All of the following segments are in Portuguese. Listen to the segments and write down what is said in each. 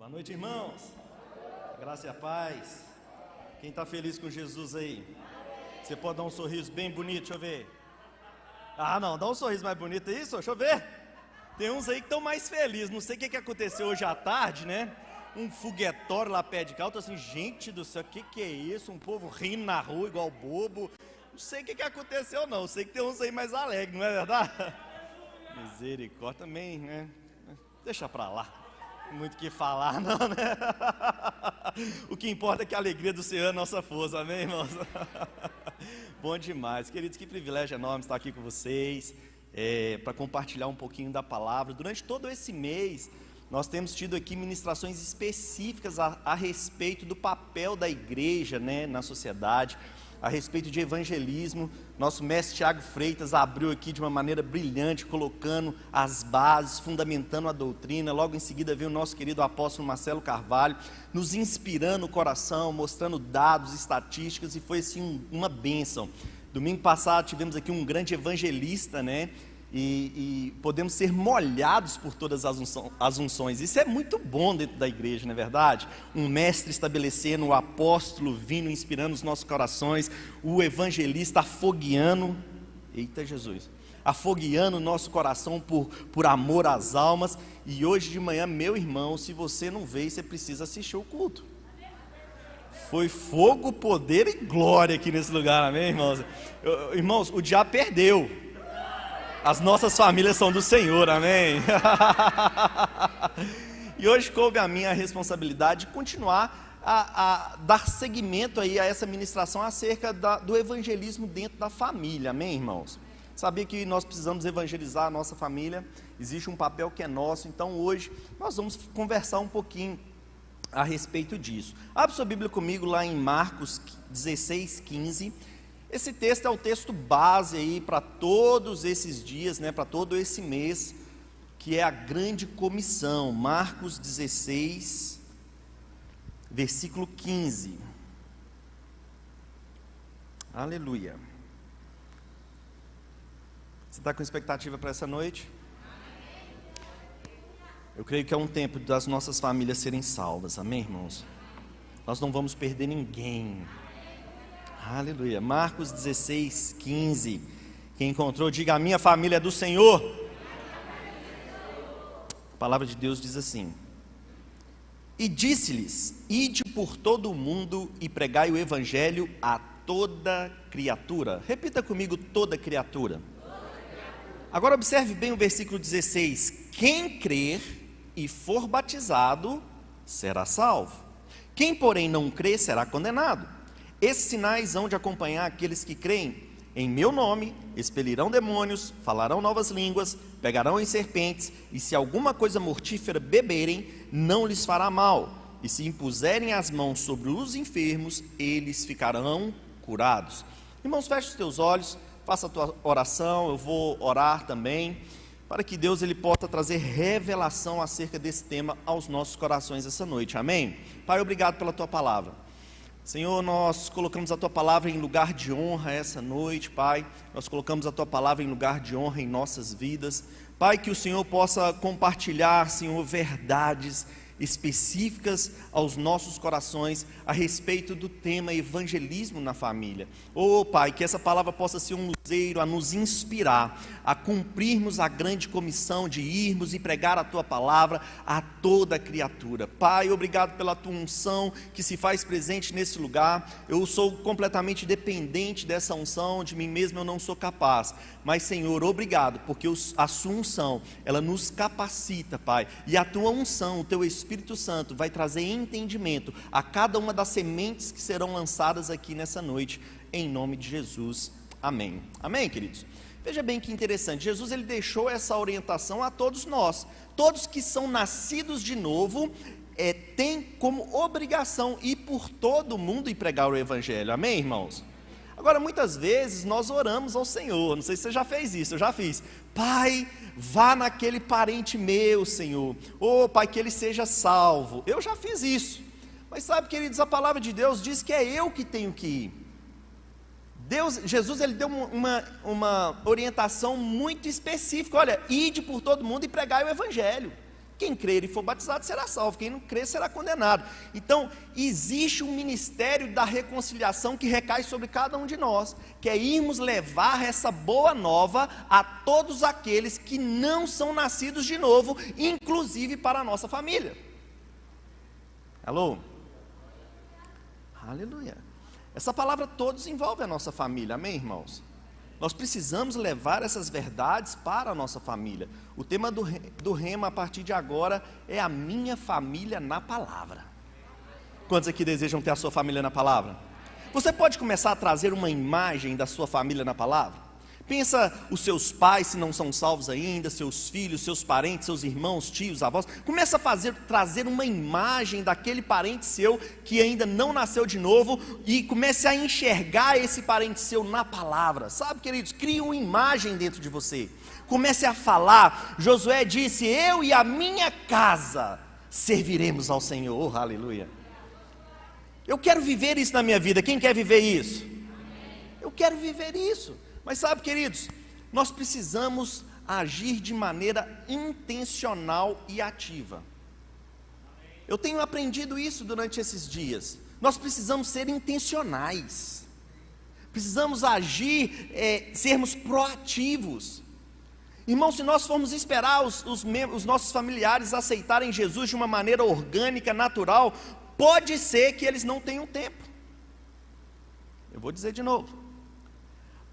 Boa noite, irmãos. Graça e a paz. Quem está feliz com Jesus aí? Você pode dar um sorriso bem bonito, deixa eu ver. Ah, não, dá um sorriso mais bonito aí, deixa eu ver. Tem uns aí que estão mais felizes. Não sei o que aconteceu hoje à tarde, né? Um foguetório lá perto de cá. Eu tô assim, gente do céu, o que é isso? Um povo rindo na rua igual bobo. Não sei o que aconteceu não. Sei que tem uns aí mais alegres, não é verdade? Misericórdia também, né? Deixa pra lá. Muito o que falar, não, né? O que importa é que a alegria do Senhor é nossa força, amém, irmãos? Bom demais, queridos, que privilégio enorme estar aqui com vocês, para compartilhar um pouquinho da palavra. Durante todo esse mês, nós temos tido aqui ministrações específicas a respeito do papel da igreja, né, na sociedade, a respeito de evangelismo. Nosso mestre Tiago Freitas abriu aqui de uma maneira brilhante, colocando as bases, fundamentando a doutrina. Logo em seguida veio o nosso querido apóstolo Marcelo Carvalho, nos inspirando o coração, mostrando dados, estatísticas, e foi assim uma bênção. Domingo passado tivemos aqui um grande evangelista, né? E podemos ser molhados por todas as unções. Isso é muito bom dentro da igreja, não é verdade? Um mestre estabelecendo, o apóstolo vindo, inspirando os nossos corações, o evangelista afogueando, eita Jesus, afogueando o nosso coração por amor às almas. E hoje de manhã, meu irmão, se você não veio, você precisa assistir o culto. Foi fogo, poder e glória aqui nesse lugar, amém, irmãos? Irmãos, o diabo perdeu. As nossas famílias são do Senhor, amém? E hoje coube a minha responsabilidade de continuar a dar seguimento aí a essa ministração acerca do evangelismo dentro da família, amém, irmãos? Sabia que nós precisamos evangelizar a nossa família, existe um papel que é nosso, então hoje nós vamos conversar um pouquinho a respeito disso. Abre sua Bíblia comigo lá em Marcos 16, 15. Esse texto é o texto base aí para todos esses dias, né, para todo esse mês, que é a grande comissão. Marcos 16, versículo 15. Aleluia. Você está com expectativa para essa noite? Eu creio que é um tempo das nossas famílias serem salvas, amém, irmãos? Nós não vamos perder ninguém. Aleluia. Marcos 16, 15. Quem encontrou, diga: a minha família é do Senhor. A palavra de Deus diz assim: e disse-lhes: ide por todo o mundo e pregai o evangelho a toda criatura. Repita comigo: toda criatura. Agora observe bem o versículo 16: quem crer e for batizado será salvo, quem porém não crer será condenado. Esses sinais hão de acompanhar aqueles que creem. Em meu nome expelirão demônios, falarão novas línguas, pegarão em serpentes, e se alguma coisa mortífera beberem, não lhes fará mal. E se impuserem as mãos sobre os enfermos, eles ficarão curados. Irmãos, feche os teus olhos, faça a tua oração, eu vou orar também, para que Deus ele possa trazer revelação acerca desse tema aos nossos corações essa noite. Amém? Pai, obrigado pela tua palavra. Senhor, nós colocamos a Tua palavra em lugar de honra essa noite, Pai. Nós colocamos a Tua palavra em lugar de honra em nossas vidas. Pai, que o Senhor possa compartilhar, Senhor, verdades específicas aos nossos corações a respeito do tema evangelismo na família. Oh, Pai, que essa palavra possa ser um luzeiro a nos inspirar, a cumprirmos a grande comissão de irmos e pregar a Tua palavra a toda criatura. Pai, obrigado pela Tua unção que se faz presente nesse lugar. Eu sou completamente dependente dessa unção, de mim mesmo eu não sou capaz, mas Senhor, obrigado, porque a Sua unção, ela nos capacita, Pai, e a Tua unção, o Teu Espírito Santo vai trazer entendimento a cada uma das sementes que serão lançadas aqui nessa noite, em nome de Jesus, amém. Amém, queridos? Veja bem que interessante, Jesus ele deixou essa orientação a todos nós. Todos que são nascidos de novo têm como obrigação ir por todo o mundo e pregar o evangelho, amém, irmãos? Agora, muitas vezes nós oramos ao Senhor, não sei se você já fez isso, eu já fiz: Pai, vá naquele parente meu, Senhor, oh Pai, que ele seja salvo. Eu já fiz isso, mas sabe, queridos, a palavra de Deus diz que é eu que tenho que ir. Jesus ele deu uma orientação muito específica: olha, ide por todo mundo e pregai o evangelho. Quem crer e for batizado será salvo, quem não crer será condenado. Então, existe um ministério da reconciliação que recai sobre cada um de nós, que é irmos levar essa boa nova a todos aqueles que não são nascidos de novo, inclusive para a nossa família. Alô? Aleluia. Essa palavra todos envolve a nossa família, amém, irmãos? Nós precisamos levar essas verdades para a nossa família. O tema do Rema a partir de agora é a minha família na palavra. Quantos aqui desejam ter a sua família na palavra? Você pode começar a trazer uma imagem da sua família na palavra? Pensa os seus pais, se não são salvos ainda, seus filhos, seus parentes, seus irmãos, tios, avós. Começa a trazer uma imagem daquele parente seu que ainda não nasceu de novo e comece a enxergar esse parente seu na palavra. Sabe, queridos, crie uma imagem dentro de você. Comece a falar. Josué disse: eu e a minha casa serviremos ao Senhor. Oh, aleluia. Eu quero viver isso na minha vida. Quem quer viver isso? Eu quero viver isso. Mas sabe, queridos, nós precisamos agir de maneira intencional e ativa. Eu tenho aprendido isso durante esses dias. Nós precisamos ser intencionais. Precisamos agir, sermos proativos. Irmão, se nós formos esperar os nossos familiares aceitarem Jesus de uma maneira orgânica, natural, pode ser que eles não tenham tempo. Eu vou dizer de novo.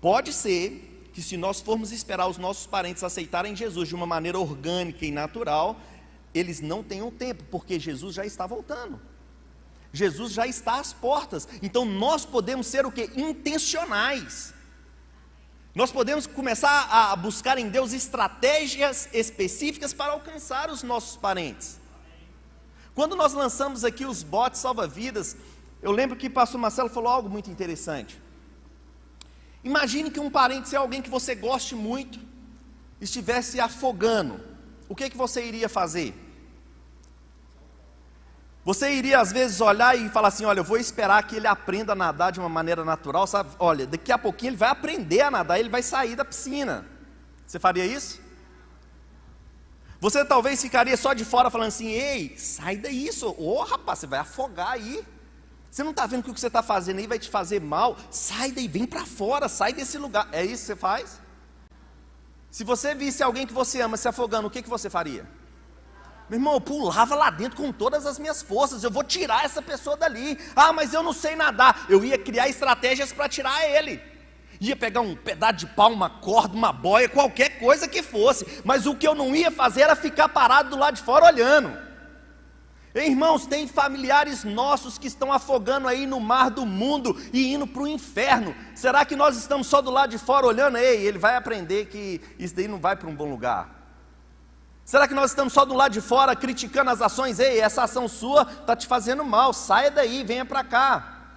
Pode ser que se nós formos esperar os nossos parentes aceitarem Jesus de uma maneira orgânica e natural, eles não tenham tempo, porque Jesus já está voltando. Jesus já está às portas. Então nós podemos ser o quê? Intencionais. Nós podemos começar a buscar em Deus estratégias específicas para alcançar os nossos parentes. Quando nós lançamos aqui os botes salva-vidas, eu lembro que o pastor Marcelo falou algo muito interessante. Imagine que um parente seu, alguém que você goste muito, estivesse afogando. O que você iria fazer? Você iria às vezes olhar e falar assim: olha, eu vou esperar que ele aprenda a nadar de uma maneira natural, sabe? Olha, daqui a pouquinho ele vai aprender a nadar, ele vai sair da piscina. Você faria isso? Você talvez ficaria só de fora falando assim: ei, sai daí, rapaz, você vai afogar aí. Você não está vendo que o que você está fazendo aí vai te fazer mal? Sai daí, vem para fora, sai desse lugar. É isso que você faz? Se você visse alguém que você ama se afogando, o que você faria? Meu irmão, eu pulava lá dentro com todas as minhas forças. Eu vou tirar essa pessoa dali. Ah, mas eu não sei nadar. Eu ia criar estratégias para tirar ele. Ia pegar um pedaço de pau, uma corda, uma boia, qualquer coisa que fosse. Mas o que eu não ia fazer era ficar parado do lado de fora olhando. Irmãos, tem familiares nossos que estão afogando aí no mar do mundo e indo para o inferno. Será que nós estamos só do lado de fora olhando? Ei, ele vai aprender que isso daí não vai para um bom lugar. Será que nós estamos só do lado de fora criticando as ações? Ei, essa ação sua está te fazendo mal, saia daí, venha para cá.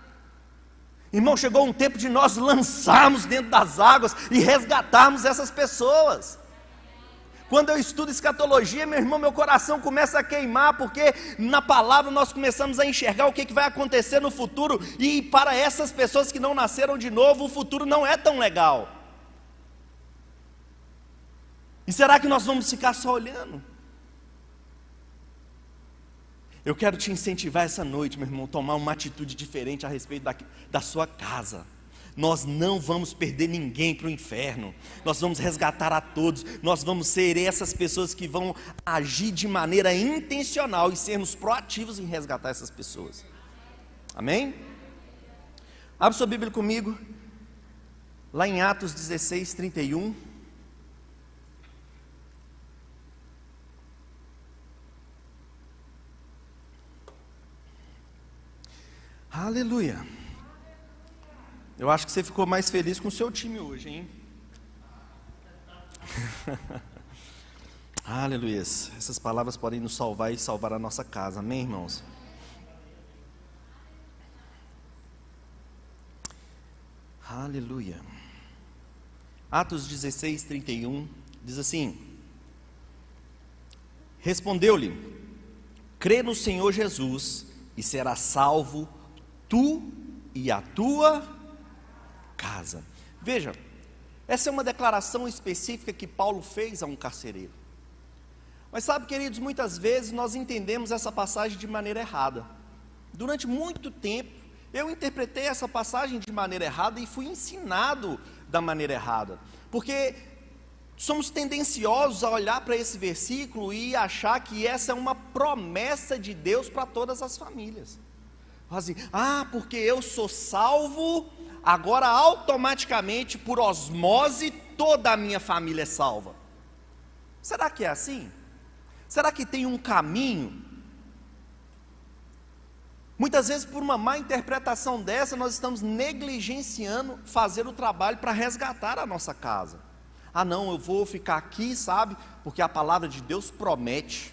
Irmão, chegou um tempo de nós lançarmos dentro das águas e resgatarmos essas pessoas. Quando eu estudo escatologia, meu irmão, meu coração começa a queimar, porque na palavra nós começamos a enxergar o que vai acontecer no futuro, e para essas pessoas que não nasceram de novo, o futuro não é tão legal. E será que nós vamos ficar só olhando? Eu quero te incentivar essa noite, meu irmão, a tomar uma atitude diferente a respeito da sua casa. Nós não vamos perder ninguém para o inferno. Nós vamos resgatar a todos. Nós vamos ser essas pessoas que vão agir de maneira intencional e sermos proativos em resgatar essas pessoas. Amém? Abre sua Bíblia comigo, lá em Atos 16, 31. Aleluia. Eu acho que você ficou mais feliz com o seu time hoje, hein? Aleluia. Essas palavras podem nos salvar e salvar a nossa casa. Amém, irmãos? Aleluia. Atos 16, 31 diz assim: respondeu-lhe: crê no Senhor Jesus e serás salvo tu e a tua casa. Veja, essa é uma declaração específica que Paulo fez a um carcereiro. Mas sabe, queridos, muitas vezes nós entendemos essa passagem de maneira errada. Durante muito tempo, eu interpretei essa passagem de maneira errada e fui ensinado da maneira errada. Porque somos tendenciosos a olhar para esse versículo e achar que essa é uma promessa de Deus para todas as famílias. Assim, porque eu sou salvo, agora automaticamente, por osmose, toda a minha família é salva. Será que é assim? Será que tem um caminho? Muitas vezes, por uma má interpretação dessa, nós estamos negligenciando fazer o trabalho para resgatar a nossa casa. Não, eu vou ficar aqui, sabe? Porque a palavra de Deus promete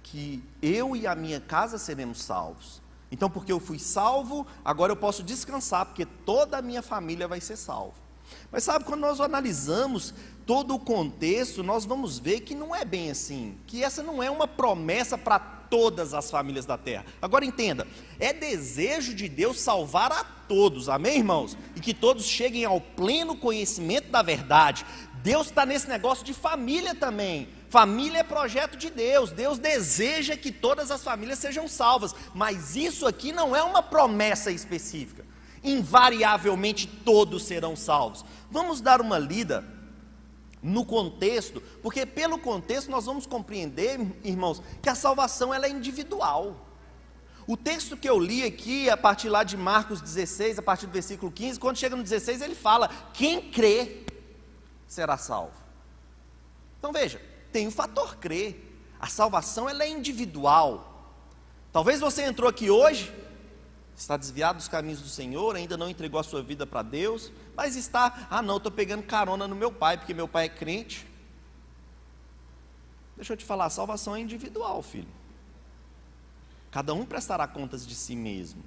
que eu e a minha casa seremos salvos. Então, porque eu fui salvo, agora eu posso descansar, porque toda a minha família vai ser salva. Mas sabe, quando nós analisamos todo o contexto, nós vamos ver que não é bem assim, que essa não é uma promessa para todas as famílias da terra. Agora entenda, é desejo de Deus salvar a todos, amém, irmãos? E que todos cheguem ao pleno conhecimento da verdade. Deus está nesse negócio de família também. Família é projeto de Deus. Deus deseja que todas as famílias sejam salvas, mas isso aqui não é uma promessa específica. Invariavelmente todos serão salvos. Vamos dar uma lida no contexto, porque pelo contexto nós vamos compreender, irmãos, que a salvação ela é individual. O texto que eu li aqui, a partir lá de Marcos 16, a partir do versículo 15, quando chega no 16 ele fala, quem crê será salvo. Então veja, tem o fator crer. A salvação ela é individual. Talvez você entrou aqui hoje, está desviado dos caminhos do Senhor, ainda não entregou a sua vida para Deus, mas está, não, estou pegando carona no meu pai, porque meu pai é crente. Deixa eu te falar, a salvação é individual, filho. Cada um prestará contas de si mesmo.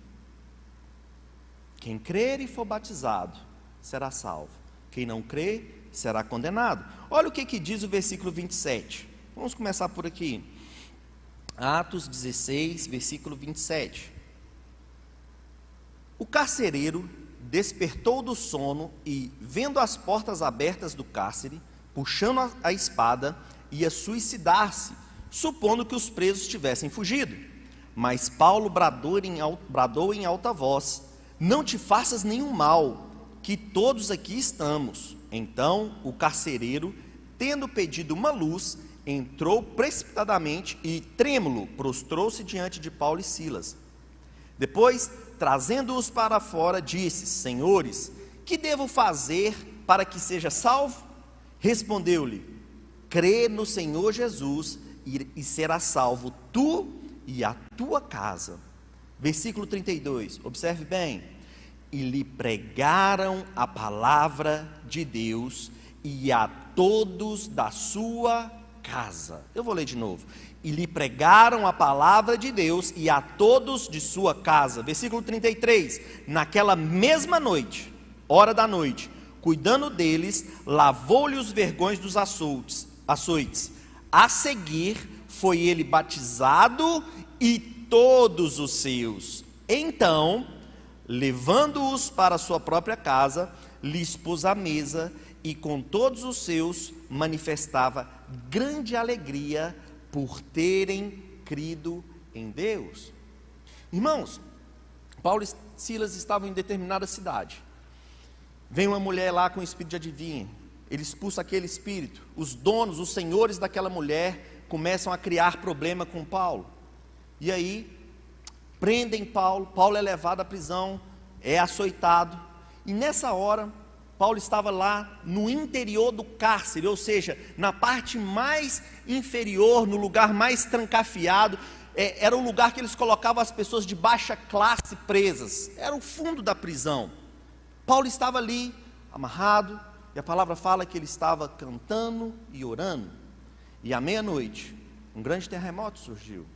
Quem crer e for batizado será salvo. Quem não crer será condenado. Olha o que diz o versículo 27. Vamos começar por aqui. Atos 16, versículo 27. O carcereiro despertou do sono e, vendo as portas abertas do cárcere, puxando a espada, ia suicidar-se, supondo que os presos tivessem fugido. Mas Paulo bradou em alta voz: não te faças nenhum mal, que todos aqui estamos. Então o carcereiro, tendo pedido uma luz, entrou precipitadamente e, trêmulo, prostrou-se diante de Paulo e Silas. Depois, trazendo-os para fora, disse: senhores, que devo fazer para que seja salvo? Respondeu-lhe: crê no Senhor Jesus e serás salvo tu e a tua casa. Versículo 32, observe bem. E lhe pregaram a palavra de Deus e a todos da sua casa. Eu vou ler de novo. E lhe pregaram a palavra de Deus e a todos de sua casa. Versículo 33. Naquela mesma noite, hora da noite, cuidando deles, lavou-lhe os vergões dos açoites. A seguir, foi ele batizado e todos os seus. Então, levando-os para sua própria casa, lhes pôs à mesa e com todos os seus manifestava grande alegria por terem crido em Deus. Irmãos, Paulo e Silas estavam em determinada cidade. Vem uma mulher lá com espírito de adivinha, ele expulsa aquele espírito. Os donos, os senhores daquela mulher começam a criar problema com Paulo. E aí, prendem Paulo, Paulo é levado à prisão, é açoitado. E nessa hora, Paulo estava lá no interior do cárcere, ou seja, na parte mais inferior, no lugar mais trancafiado. Era o lugar que eles colocavam as pessoas de baixa classe presas, era o fundo da prisão. Paulo estava ali, amarrado, e a palavra fala que ele estava cantando e orando. E à meia-noite, um grande terremoto surgiu.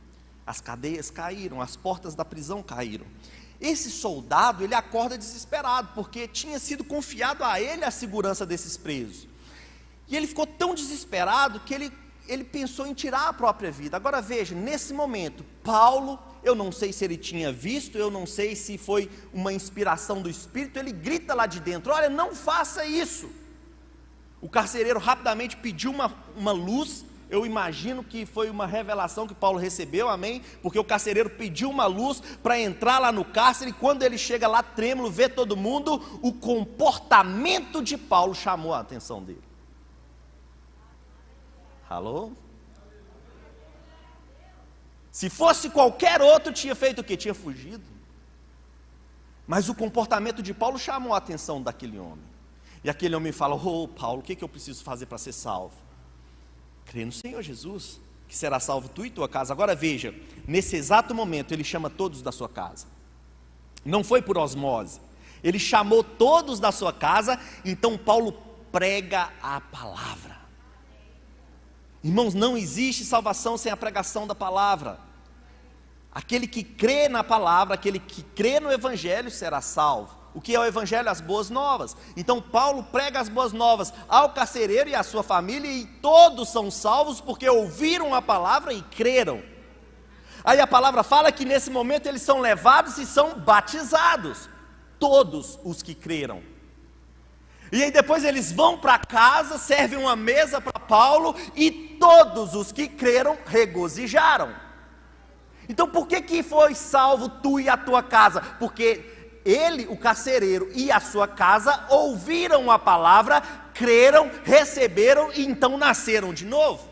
As cadeias caíram, as portas da prisão caíram. Esse soldado, ele acorda desesperado, porque tinha sido confiado a ele a segurança desses presos. E ele ficou tão desesperado que ele pensou em tirar a própria vida. Agora veja, nesse momento, Paulo, eu não sei se ele tinha visto, eu não sei se foi uma inspiração do Espírito, ele grita lá de dentro: olha, não faça isso. O carcereiro rapidamente pediu uma luz, eu imagino que foi uma revelação que Paulo recebeu, amém? Porque o carcereiro pediu uma luz para entrar lá no cárcere, e quando ele chega lá trêmulo, vê todo mundo, o comportamento de Paulo chamou a atenção dele. Alô? Se fosse qualquer outro, tinha feito o quê? Tinha fugido. Mas o comportamento de Paulo chamou a atenção daquele homem. E aquele homem fala: "Oh, Paulo, o que eu preciso fazer para ser salvo?" "Crê no Senhor Jesus, que será salvo tu e tua casa." Agora veja, nesse exato momento ele chama todos da sua casa. Não foi por osmose. Ele chamou todos da sua casa. Então Paulo prega a palavra. Irmãos, não existe salvação sem a pregação da palavra. Aquele que crê na palavra, aquele que crê no evangelho será salvo. O que é o evangelho? As boas novas. Então Paulo prega as boas novas ao carcereiro e à sua família, e todos são salvos porque ouviram a palavra e creram. Aí a palavra fala que nesse momento eles são levados e são batizados, todos os que creram. E aí depois eles vão para casa, servem uma mesa para Paulo, e todos os que creram regozijaram. Então por que foi salvo tu e a tua casa? Porque ele, o carcereiro, e a sua casa ouviram a palavra, creram, receberam e então nasceram de novo.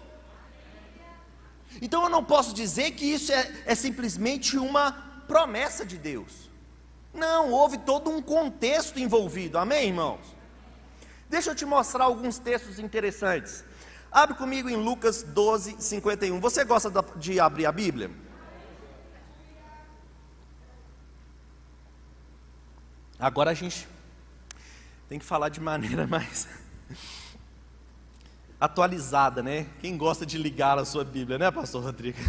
Então eu não posso dizer que isso é simplesmente uma promessa de Deus. Não, houve todo um contexto envolvido, amém, irmãos? Deixa eu te mostrar alguns textos interessantes. Abre comigo em Lucas 12, 51. Você gosta de abrir a Bíblia? Agora a gente tem que falar de maneira mais atualizada, né? Quem gosta de ligar a sua Bíblia, né, pastor Rodrigo?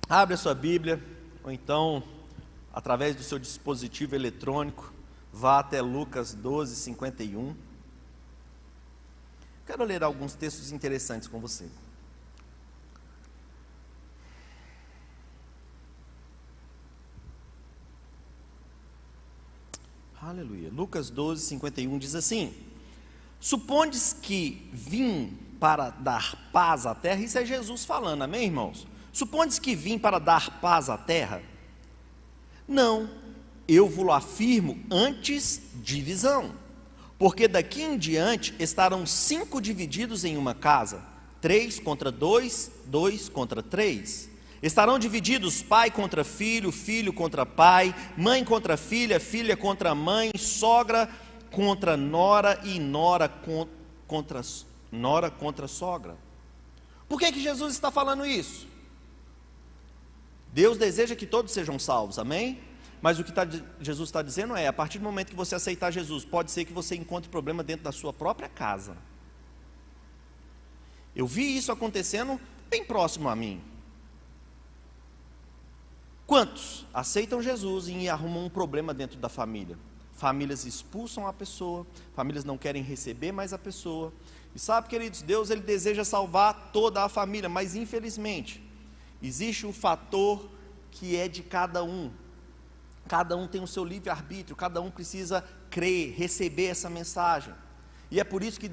Abre a sua Bíblia, ou então, através do seu dispositivo eletrônico, vá até Lucas 12, 51. Quero ler alguns textos interessantes com você. Aleluia. Lucas 12, 51 diz assim: "Supondes que vim para dar paz à terra?" Isso é Jesus falando, amém, irmãos? "Supondes que vim para dar paz à terra? Não, eu vos afirmo, antes divisão. Porque daqui em diante estarão 5 divididos em uma casa, 3 contra 2, 2 contra 3. Estarão divididos pai contra filho, filho contra pai, mãe contra filha, filha contra mãe, sogra contra nora e nora contra sogra." Por que Jesus está falando isso? Deus deseja que todos sejam salvos, amém? Mas o que Jesus está dizendo é: a partir do momento que você aceitar Jesus, pode ser que você encontre problema dentro da sua própria casa. Eu vi isso acontecendo bem próximo a mim. Quantos aceitam Jesus e arrumam um problema dentro da família? Famílias expulsam a pessoa, famílias não querem receber mais a pessoa. E sabe, queridos, Deus ele deseja salvar toda a família, mas infelizmente existe um fator que é de cada um. Cada um tem o seu livre-arbítrio, cada um precisa crer, receber essa mensagem. E é por isso que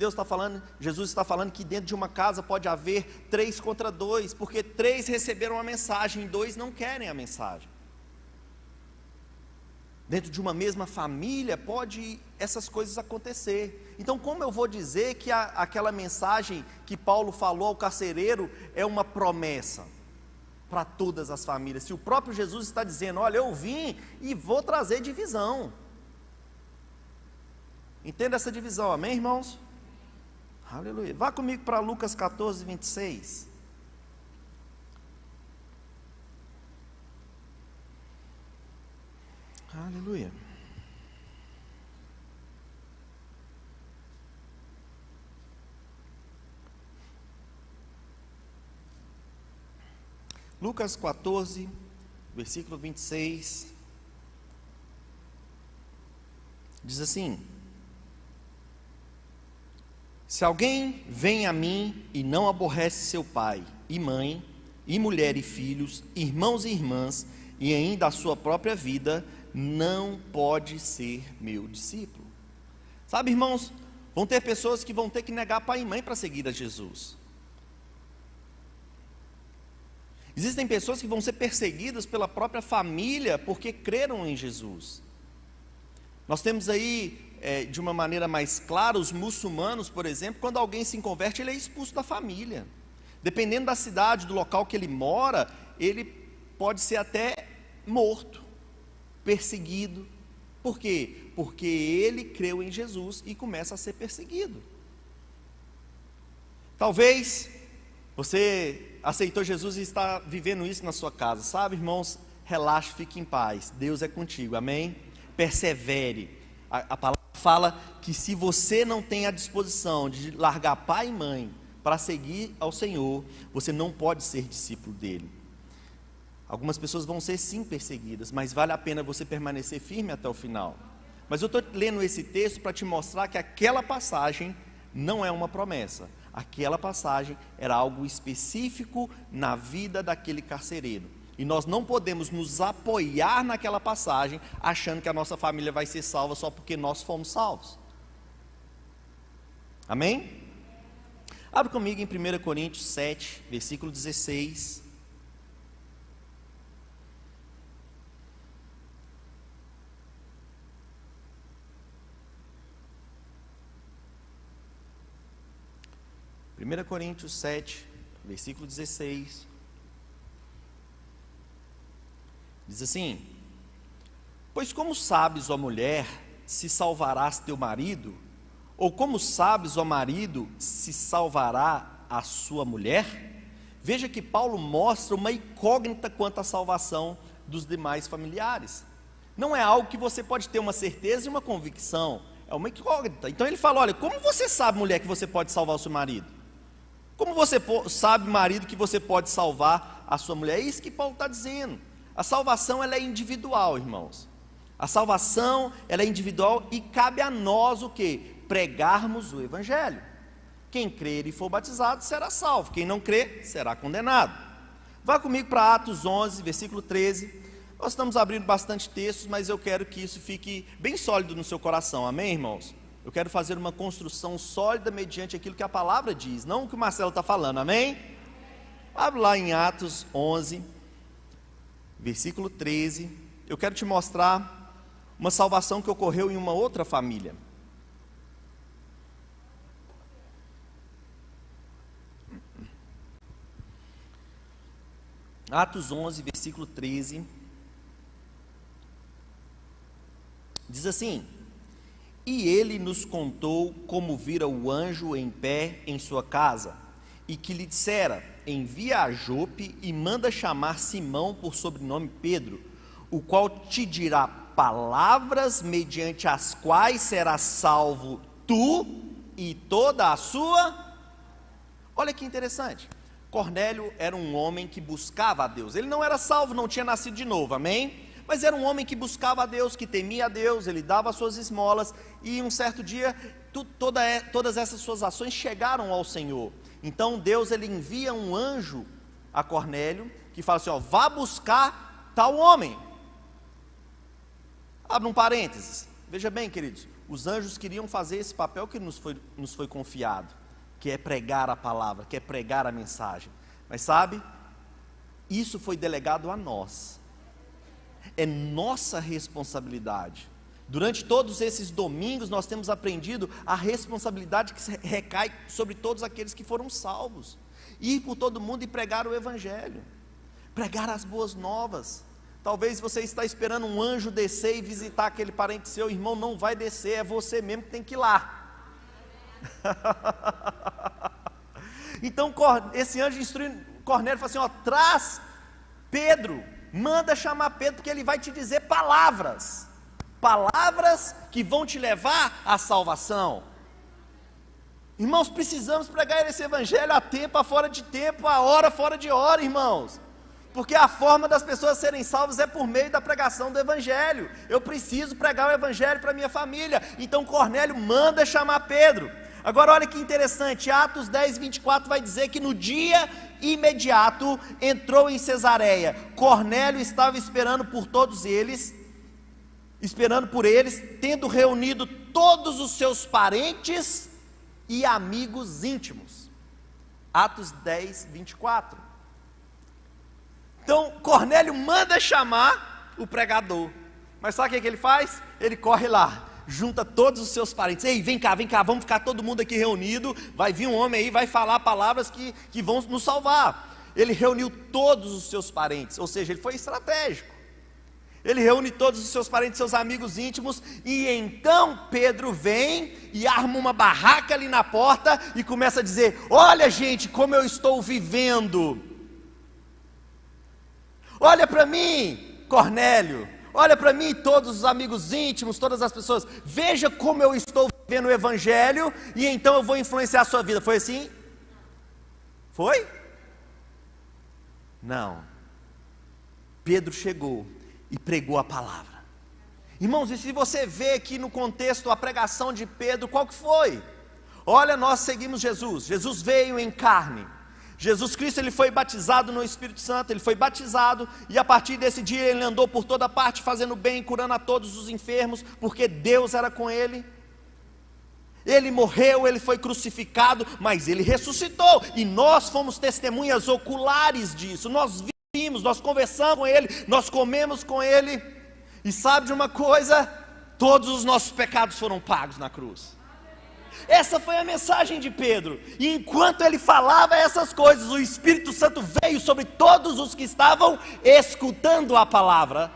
Jesus está falando que dentro de uma casa pode haver 3 contra 2, porque 3 receberam a mensagem e 2 não querem a mensagem. Dentro de uma mesma família pode essas coisas acontecer. Então como eu vou dizer que aquela mensagem que Paulo falou ao carcereiro é uma promessa para todas as famílias, se o próprio Jesus está dizendo: olha, eu vim e vou trazer divisão? Entenda essa divisão, amém, irmãos? Aleluia. Vá comigo para Lucas 14, 26. Aleluia. Lucas 14, versículo 26, diz assim: "Se alguém vem a mim e não aborrece seu pai e mãe, e mulher e filhos, irmãos e irmãs, e ainda a sua própria vida, não pode ser meu discípulo." Sabe, irmãos, Vão ter pessoas que vão ter que negar pai e mãe para seguir a Jesus. Existem pessoas que vão ser perseguidas pela própria família porque creram em Jesus. Nós temos aí, de uma maneira mais clara, os muçulmanos, por exemplo, quando alguém se converte, ele é expulso da família. Dependendo da cidade, do local que ele mora, ele pode ser até morto, perseguido. Por quê? Porque ele creu em Jesus e começa a ser perseguido. Talvez você aceitou Jesus e está vivendo isso na sua casa, sabe, irmãos? Relaxe, fique em paz, Deus é contigo, amém? Persevere. A palavra fala que se você não tem a disposição de largar pai e mãe para seguir ao Senhor, você não pode ser discípulo dele. Algumas pessoas vão ser sim perseguidas, mas vale a pena você permanecer firme até o final. Mas eu estou lendo esse texto para te mostrar que aquela passagem não é uma promessa. Aquela passagem era algo específico na vida daquele carcereiro. E nós não podemos nos apoiar naquela passagem achando que a nossa família vai ser salva só porque nós fomos salvos. Amém? Abre comigo em 1 Coríntios 7, versículo 16. Primeira Coríntios 7, versículo 16. Diz assim: pois como sabes, ó mulher, se salvarás teu marido? Ou como sabes, ó marido, se salvará a sua mulher? Veja que Paulo mostra uma incógnita quanto à salvação dos demais familiares. Não é algo que você pode ter uma certeza e uma convicção, é uma incógnita. Então ele fala: olha, como você sabe, mulher, que você pode salvar o seu marido? Como você sabe, marido, que você pode salvar a sua mulher? É isso que Paulo está dizendo. A salvação, ela é individual, irmãos. A salvação, ela é individual e cabe a nós o quê? Pregarmos o Evangelho. Quem crer e for batizado será salvo, quem não crer será condenado. Vá comigo para Atos 11, versículo 13. Nós estamos abrindo bastante textos, mas eu quero que isso fique bem sólido no seu coração, amém, irmãos? Eu quero fazer uma construção sólida mediante aquilo que a palavra diz, não o que o Marcelo está falando, amém? Abre lá em Atos 11, versículo 13. Eu quero te mostrar uma salvação que ocorreu em uma outra família. Atos 11, versículo 13. Diz assim: e ele nos contou como vira o anjo em pé em sua casa, e que lhe dissera: envia a Jope e manda chamar Simão, por sobrenome Pedro, o qual te dirá palavras mediante as quais serás salvo tu e toda a sua. Olha que interessante. Cornélio era um homem que buscava a Deus. Ele não era salvo, não tinha nascido de novo, amém? Mas era um homem que buscava a Deus, que temia a Deus, ele dava as suas esmolas, e um certo dia, todas essas suas ações chegaram ao Senhor. Então Deus, ele envia um anjo a Cornélio, que fala assim: ó, vá buscar tal homem. Abre um parênteses, veja bem, queridos, os anjos queriam fazer esse papel que nos foi confiado, que é pregar a palavra, que é pregar a mensagem. Mas sabe, isso foi delegado a nós. É nossa responsabilidade. Durante todos esses domingos nós temos aprendido a responsabilidade que recai sobre todos aqueles que foram salvos. Ir por todo mundo e pregar o Evangelho, pregar as boas novas. Talvez você está esperando um anjo descer e visitar aquele parente seu. Irmão, não vai descer, é você mesmo que tem que ir lá. Então esse anjo instrui Cornélio, fala assim: ó, traz Pedro, manda chamar Pedro, porque ele vai te dizer palavras que vão te levar à salvação. Irmãos, precisamos pregar esse Evangelho a tempo, a fora de tempo, a hora fora de hora, irmãos, porque a forma das pessoas serem salvas é por meio da pregação do Evangelho. Eu preciso pregar o Evangelho para minha família. Então Cornélio manda chamar Pedro. Agora olha que interessante, Atos 10, 24 vai dizer que no dia imediato entrou em Cesareia. Cornélio estava esperando por eles, tendo reunido todos os seus parentes e amigos íntimos. Atos 10, 24. Então, Cornélio manda chamar o pregador. Mas sabe o que ele faz? Ele corre lá, junta todos os seus parentes. Ei, vem cá, vamos ficar todo mundo aqui reunido. Vai vir um homem aí, vai falar palavras que vão nos salvar. Ele reuniu todos os seus parentes, ou seja, ele foi estratégico. Ele reúne todos os seus parentes, seus amigos íntimos, e então Pedro vem e arma uma barraca ali na porta e começa a dizer: olha gente, como eu estou vivendo. Olha para mim, Cornélio, olha para mim, todos os amigos íntimos, todas as pessoas, veja como eu estou vivendo o evangelho, e então eu vou influenciar a sua vida. Foi assim? Foi? Não. Pedro chegou e pregou a palavra. Irmãos, e se você vê aqui no contexto a pregação de Pedro, qual que foi? Olha, nós seguimos Jesus. Jesus veio em carne. Jesus Cristo, ele foi batizado no Espírito Santo, ele foi batizado, e a partir desse dia ele andou por toda parte, fazendo bem, curando a todos os enfermos, porque Deus era com ele. Ele morreu, ele foi crucificado, mas ele ressuscitou, e nós fomos testemunhas oculares disso. Nós vimos, nós conversamos com ele, nós comemos com ele, e sabe de uma coisa? Todos os nossos pecados foram pagos na cruz. Essa foi a mensagem de Pedro, e enquanto ele falava essas coisas, o Espírito Santo veio sobre todos os que estavam escutando a palavra,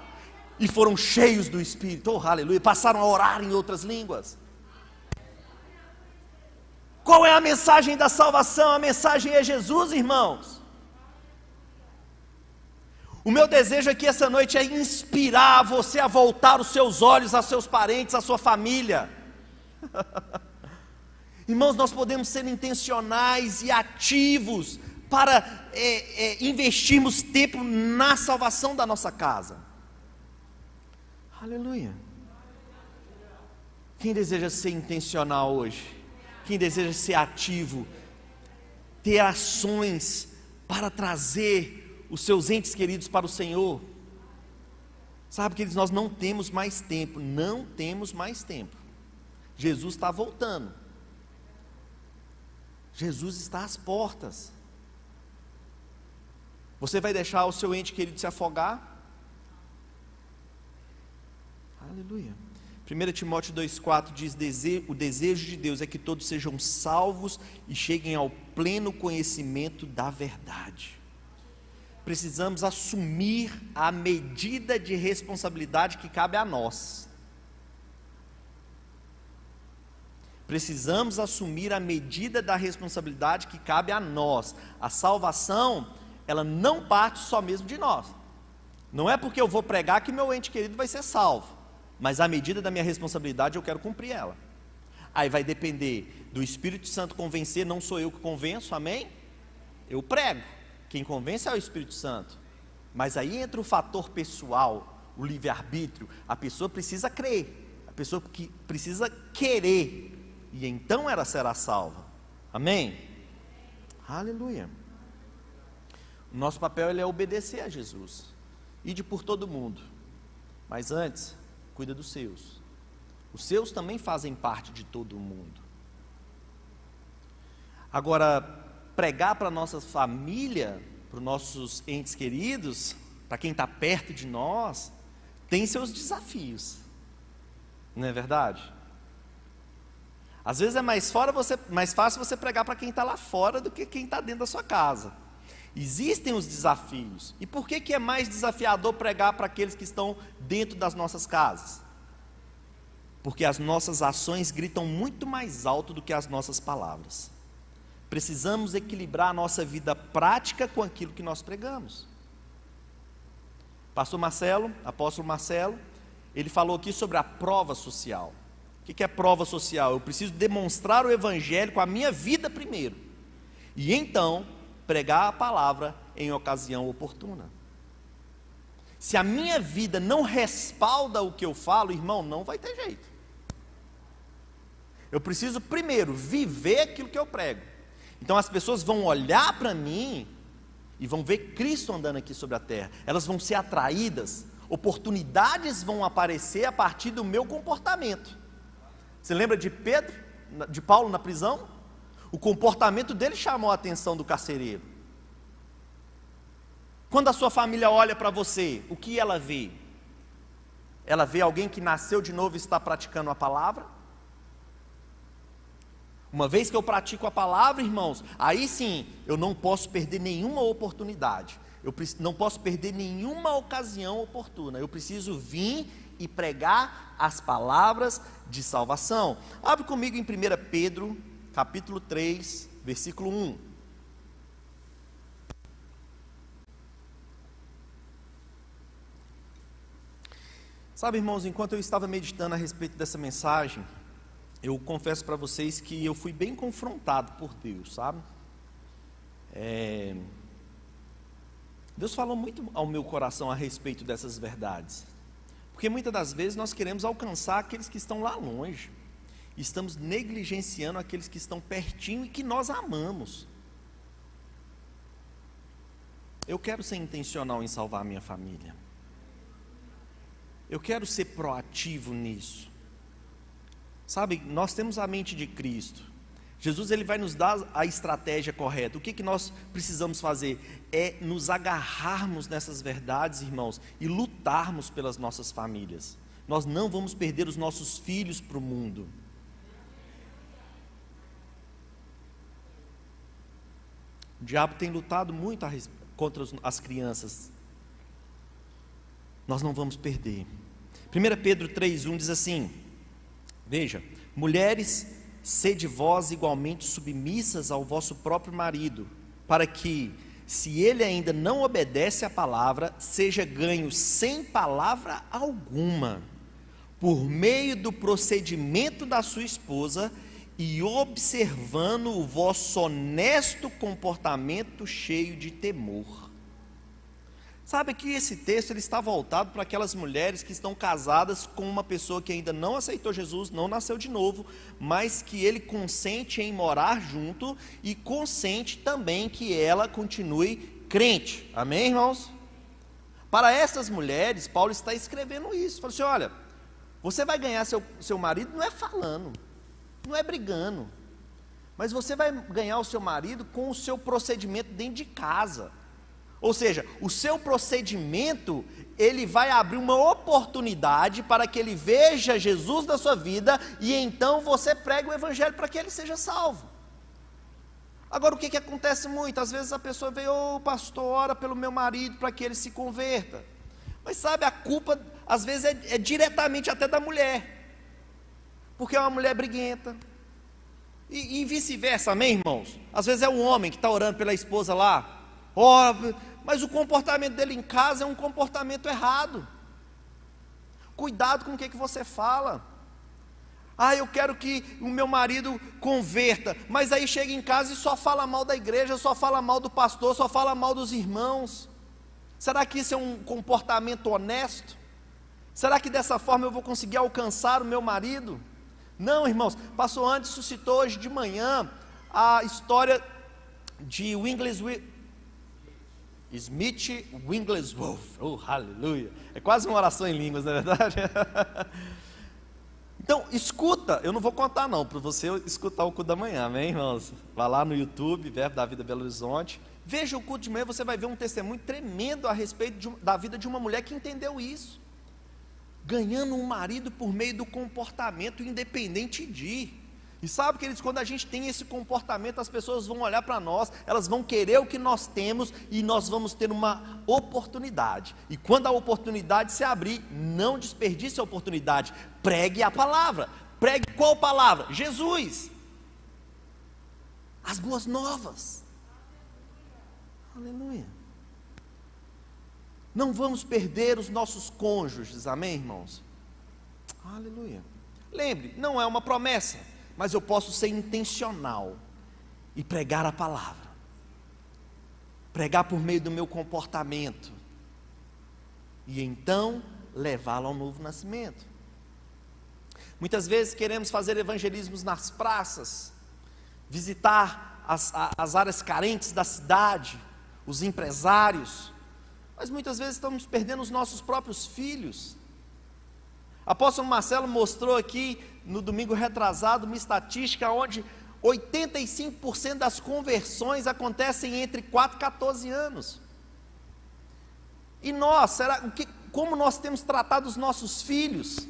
e foram cheios do Espírito, oh aleluia, passaram a orar em outras línguas. Qual é a mensagem da salvação? A mensagem é Jesus, irmãos. O meu desejo aqui essa noite é inspirar você a voltar os seus olhos aos seus parentes, à sua família. Irmãos, nós podemos ser intencionais e ativos para investirmos tempo na salvação da nossa casa. Aleluia. Quem deseja ser intencional hoje? Quem deseja ser ativo, ter ações para trazer os seus entes queridos para o Senhor? Sabe, queridos, nós não temos mais tempo, não temos mais tempo. Jesus está voltando. Jesus está às portas. Você vai deixar o seu ente querido se afogar? Aleluia. 1 Timóteo 2,4 diz: o desejo de Deus é que todos sejam salvos e cheguem ao pleno conhecimento da verdade. Precisamos assumir a medida de responsabilidade que cabe a nós. Precisamos assumir a medida da responsabilidade que cabe a nós. A salvação, ela não parte só mesmo de nós. Não é porque eu vou pregar que meu ente querido vai ser salvo, mas a medida da minha responsabilidade eu quero cumprir ela. Aí vai depender do Espírito Santo convencer, não sou eu que convenço, amém? Eu prego, quem convence é o Espírito Santo. Mas aí entra o fator pessoal, o livre-arbítrio. A pessoa precisa crer, a pessoa que precisa querer, e então ela será salva, amém? Aleluia. O nosso papel é obedecer a Jesus, ide por todo mundo, mas antes, cuida dos seus. Os seus também fazem parte de todo mundo. Agora, pregar para a nossa família, para os nossos entes queridos, para quem está perto de nós, tem seus desafios, não é verdade? Às vezes é mais fácil você pregar para quem está lá fora do que quem está dentro da sua casa. Existem os desafios. E por que é mais desafiador pregar para aqueles que estão dentro das nossas casas? Porque as nossas ações gritam muito mais alto do que as nossas palavras. Precisamos equilibrar a nossa vida prática com aquilo que nós pregamos. Pastor Marcelo, apóstolo Marcelo, ele falou aqui sobre a prova social. O que é prova social? Eu preciso demonstrar o evangelho com a minha vida primeiro, e então pregar a palavra em ocasião oportuna. Se a minha vida não respalda o que eu falo, irmão, não vai ter jeito. Eu preciso primeiro viver aquilo que eu prego. Então as pessoas vão olhar para mim e vão ver Cristo andando aqui sobre a terra. Elas vão ser atraídas, oportunidades vão aparecer a partir do meu comportamento. Você lembra de Paulo na prisão? O comportamento dele chamou a atenção do carcereiro. Quando a sua família olha para você, o que ela vê? Ela vê alguém que nasceu de novo e está praticando a palavra? Uma vez que eu pratico a palavra, irmãos, aí sim, eu não posso perder nenhuma oportunidade. Eu não posso perder nenhuma ocasião oportuna. Eu preciso vir e pregar as palavras de salvação. Abre comigo em 1 Pedro, capítulo 3, versículo 1. Sabe, irmãos, enquanto eu estava meditando a respeito dessa mensagem, eu confesso para vocês que eu fui bem confrontado por Deus, sabe? Deus falou muito ao meu coração a respeito dessas verdades. Porque muitas das vezes nós queremos alcançar aqueles que estão lá longe. Estamos negligenciando aqueles que estão pertinho e que nós amamos. Eu quero ser intencional em salvar a minha família. Eu quero ser proativo nisso. Sabe, nós temos a mente de Cristo. Jesus, ele vai nos dar a estratégia correta. O que nós precisamos fazer? É nos agarrarmos nessas verdades, irmãos, e lutarmos pelas nossas famílias. Nós não vamos perder os nossos filhos para o mundo. O diabo tem lutado muito contra as crianças. Nós não vamos perder. 1 Pedro 3,1 diz assim: veja, mulheres, sede vós igualmente submissas ao vosso próprio marido, para que, se ele ainda não obedece à palavra, seja ganho sem palavra alguma, por meio do procedimento da sua esposa, e observando o vosso honesto comportamento cheio de temor. Sabe que esse texto ele está voltado para aquelas mulheres que estão casadas com uma pessoa que ainda não aceitou Jesus, não nasceu de novo, mas que ele consente em morar junto e consente também que ela continue crente. Amém, irmãos? Para essas mulheres, Paulo está escrevendo isso. Falou assim: olha, você vai ganhar seu marido não é falando, não é brigando, mas você vai ganhar o seu marido com o seu procedimento dentro de casa. Ou seja, o seu procedimento, ele vai abrir uma oportunidade para que ele veja Jesus na sua vida, e então você prega o evangelho para que ele seja salvo. Agora, o que acontece muito? Às vezes a pessoa vem: ô pastor, ora pelo meu marido para que ele se converta. Mas sabe, a culpa às vezes é diretamente até da mulher, porque é uma mulher briguenta. E vice-versa, amém, irmãos? Às vezes é o homem que está orando pela esposa lá, ora, mas o comportamento dele em casa é um comportamento errado. Cuidado com o que você fala. Eu quero que o meu marido converta, mas aí chega em casa e só fala mal da igreja, só fala mal do pastor, só fala mal dos irmãos. Será que isso é um comportamento honesto? Será que dessa forma eu vou conseguir alcançar o meu marido? Não, irmãos. Pastor Anderson citou hoje de manhã a história de Smith Wigglesworth. Oh, aleluia. É quase uma oração em línguas, não é verdade? Então, escuta. Eu não vou contar não, para você escutar o culto da manhã, amém, irmãos? Vá lá no YouTube, Verbo da Vida Belo Horizonte. Veja o culto de manhã, você vai ver um testemunho tremendo a respeito da vida de uma mulher que entendeu isso. Ganhando um marido por meio do comportamento, independente de. E sabe, queridos, quando a gente tem esse comportamento, as pessoas vão olhar para nós, elas vão querer o que nós temos, e nós vamos ter uma oportunidade. E quando a oportunidade se abrir, não desperdice a oportunidade. Pregue a palavra. Pregue qual palavra? Jesus. As boas novas. Aleluia. Não vamos perder os nossos cônjuges, amém, irmãos? Aleluia. Lembre, não é uma promessa, mas eu posso ser intencional e pregar a palavra. Pregar por meio do meu comportamento. E então levá-lo ao novo nascimento. Muitas vezes queremos fazer evangelismos nas praças, visitar as áreas carentes da cidade, os empresários, mas muitas vezes estamos perdendo os nossos próprios filhos. Apóstolo Marcelo mostrou aqui no domingo retrasado uma estatística 85% das conversões acontecem entre 4 e 14 anos. E nós, como nós temos tratado os nossos filhos?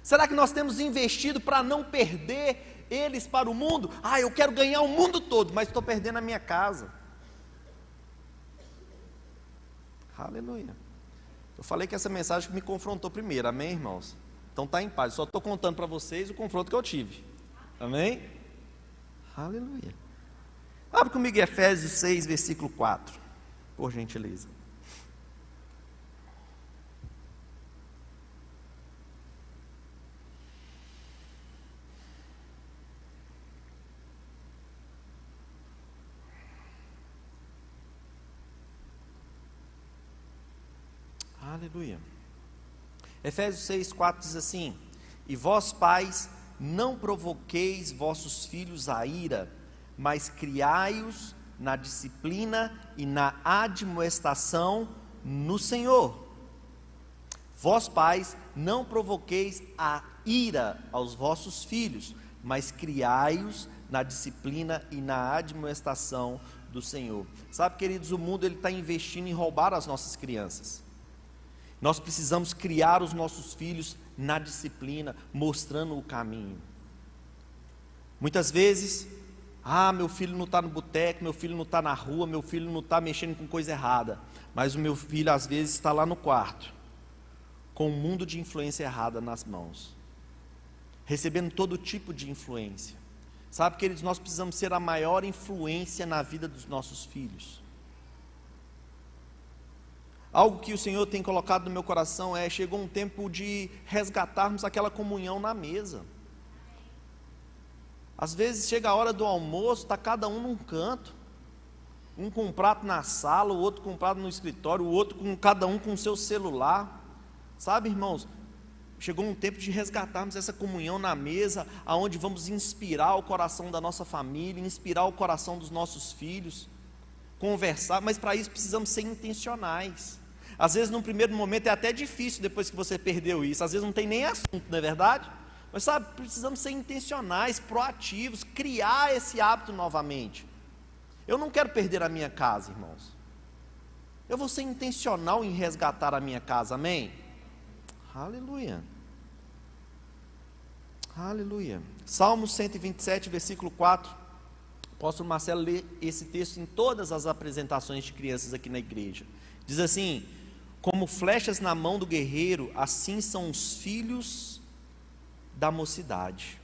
Será que nós temos investido para não perder eles para o mundo? Eu quero ganhar o mundo todo, mas estou perdendo a minha casa. Aleluia. Eu falei que essa mensagem me confrontou primeiro, amém, irmãos? Então está em paz, só estou contando para vocês o confronto que eu tive, amém? Aleluia. Abre comigo Efésios 6, versículo 4, por gentileza. Aleluia. Efésios 6, 4 diz assim: e vós pais, não provoqueis vossos filhos a ira, mas criai-os na disciplina e na admoestação no Senhor. Vós pais, não provoqueis a ira aos vossos filhos, mas criai-os na disciplina e na admoestação do Senhor. Sabe, queridos, o mundo está investindo em roubar as nossas crianças. Nós precisamos criar os nossos filhos na disciplina, mostrando o caminho. Muitas vezes, meu filho não está no boteco, meu filho não está na rua, meu filho não está mexendo com coisa errada. Mas o meu filho às vezes está lá no quarto, com um mundo de influência errada nas mãos, recebendo todo tipo de influência. Sabe, queridos, nós precisamos ser a maior influência na vida dos nossos filhos. Algo que o Senhor tem colocado no meu coração chegou um tempo de resgatarmos aquela comunhão na mesa. Às vezes chega a hora do almoço, está cada um num canto, um com um prato na sala, o outro com um prato no escritório, o outro cada um com o seu celular. Sabe, irmãos, chegou um tempo de resgatarmos essa comunhão na mesa, aonde vamos inspirar o coração da nossa família, inspirar o coração dos nossos filhos, conversar, mas para isso precisamos ser intencionais. Às vezes, num primeiro momento, é até difícil depois que você perdeu isso. Às vezes não tem nem assunto, não é verdade? Mas sabe, precisamos ser intencionais, proativos, criar esse hábito novamente. Eu não quero perder a minha casa, irmãos. Eu vou ser intencional em resgatar a minha casa, amém? Aleluia. Aleluia. Salmo 127, versículo 4. O apóstolo Marcelo lê esse texto em todas as apresentações de crianças aqui na igreja. Diz assim: como flechas na mão do guerreiro, assim são os filhos da mocidade.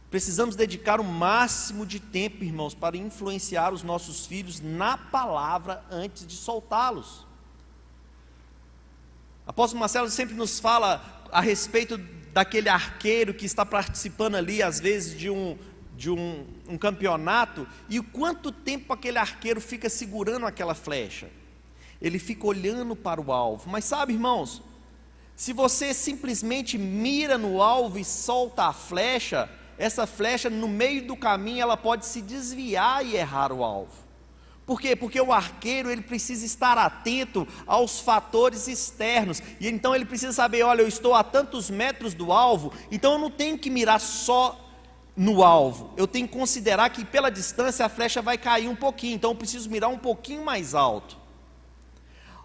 Precisamos dedicar o máximo de tempo, irmãos, para influenciar os nossos filhos na palavra antes de soltá-los. O apóstolo Marcelo sempre nos fala a respeito daquele arqueiro que está participando ali, às vezes, de um campeonato, e o quanto tempo aquele arqueiro fica segurando aquela flecha. Ele fica olhando para o alvo. Mas sabe, irmãos, se você simplesmente mira no alvo e solta a flecha, essa flecha no meio do caminho ela pode se desviar e errar o alvo. Por quê? Porque o arqueiro ele precisa estar atento aos fatores externos, e então ele precisa saber, olha, eu estou a tantos metros do alvo, então eu não tenho que mirar só no alvo, eu tenho que considerar que pela distância a flecha vai cair um pouquinho, então eu preciso mirar um pouquinho mais alto.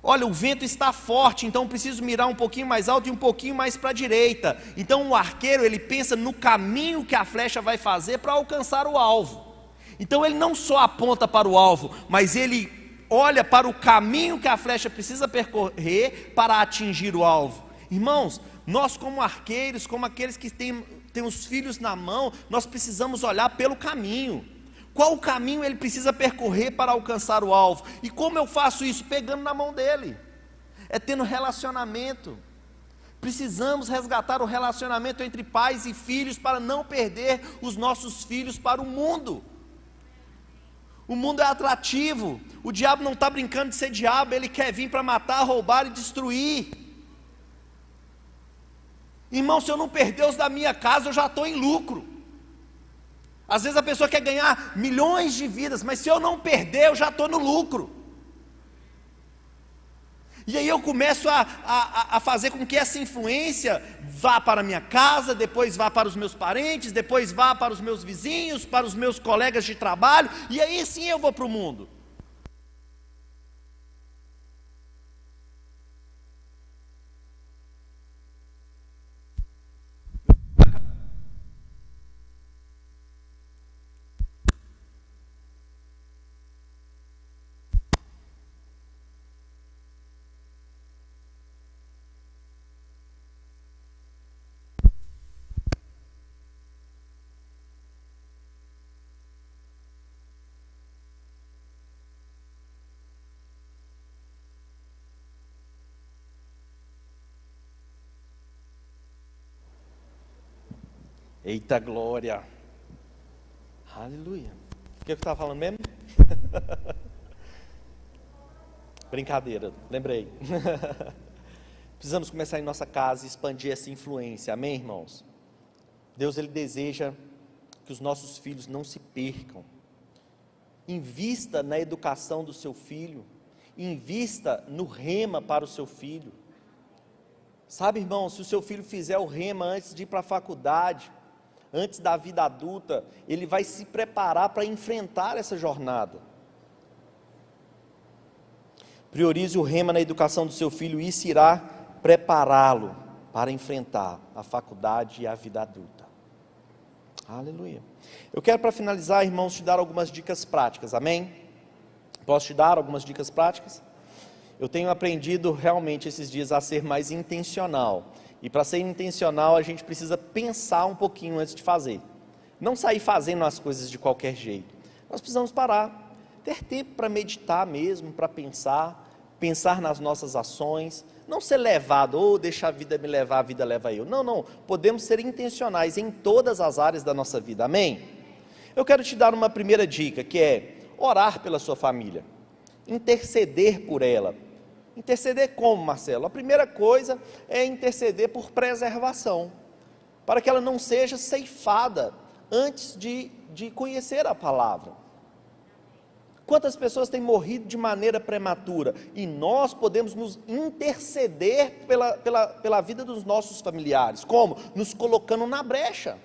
Olha, o vento está forte, então eu preciso mirar um pouquinho mais alto e um pouquinho mais para a direita. Então o arqueiro ele pensa no caminho que a flecha vai fazer para alcançar o alvo. Então ele não só aponta para o alvo, mas ele olha para o caminho que a flecha precisa percorrer para atingir o alvo. Irmãos, nós como arqueiros, como aqueles que têm os filhos na mão, nós precisamos olhar pelo caminho. Qual o caminho ele precisa percorrer para alcançar o alvo? E como eu faço isso? Pegando na mão dele. É tendo relacionamento. Precisamos resgatar o relacionamento entre pais e filhos para não perder os nossos filhos para o mundo. O mundo é atrativo. O diabo não está brincando de ser diabo, ele quer vir para matar, roubar e destruir. Irmão, se eu não perder os da minha casa, eu já estou em lucro. Às vezes a pessoa quer ganhar milhões de vidas, mas se eu não perder, eu já estou no lucro. E aí eu começo a fazer com que essa influência vá para a minha casa, depois vá para os meus parentes, depois vá para os meus vizinhos, para os meus colegas de trabalho, e aí sim eu vou para o mundo. Eita glória, aleluia. O que eu estava falando mesmo? Brincadeira, lembrei. Precisamos começar em nossa casa e expandir essa influência, amém, irmãos? Deus, Ele deseja que os nossos filhos não se percam. Invista na educação do seu filho, invista no rema para o seu filho. Sabe, irmão, se o seu filho fizer o rema antes de ir para a faculdade, antes da vida adulta, ele vai se preparar para enfrentar essa jornada. Priorize o rema na educação do seu filho, e isso irá prepará-lo para enfrentar a faculdade e a vida adulta. Aleluia. Eu quero, para finalizar, irmãos, te dar algumas dicas práticas, amém? Posso te dar algumas dicas práticas? Eu tenho aprendido realmente esses dias a ser mais intencional. E para ser intencional, a gente precisa pensar um pouquinho antes de fazer. Não sair fazendo as coisas de qualquer jeito. Nós precisamos parar, ter tempo para meditar mesmo, para pensar nas nossas ações. Não ser levado, ou deixar a vida me levar, a vida leva eu. Não, podemos ser intencionais em todas as áreas da nossa vida, amém? Eu quero te dar uma primeira dica, que é orar pela sua família, interceder por ela. Interceder como, Marcelo? A primeira coisa é interceder por preservação, para que ela não seja ceifada antes de conhecer a palavra. Quantas pessoas têm morrido de maneira prematura? E nós podemos nos interceder pela vida dos nossos familiares. Como? Nos colocando na brecha.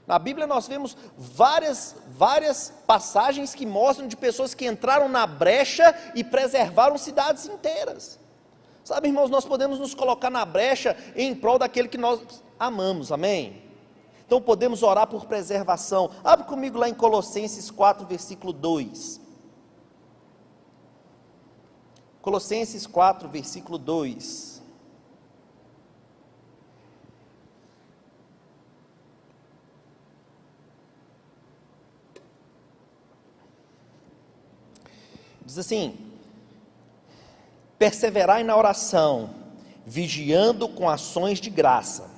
Na Bíblia nós vemos várias passagens que mostram de pessoas que entraram na brecha e preservaram cidades inteiras. Sabe, irmãos, nós podemos nos colocar na brecha em prol daquele que nós amamos, amém? Então podemos orar por preservação. Abre comigo lá em Colossenses 4, versículo 2. Colossenses 4, versículo 2. Diz assim: perseverai na oração, vigiando com ações de graça,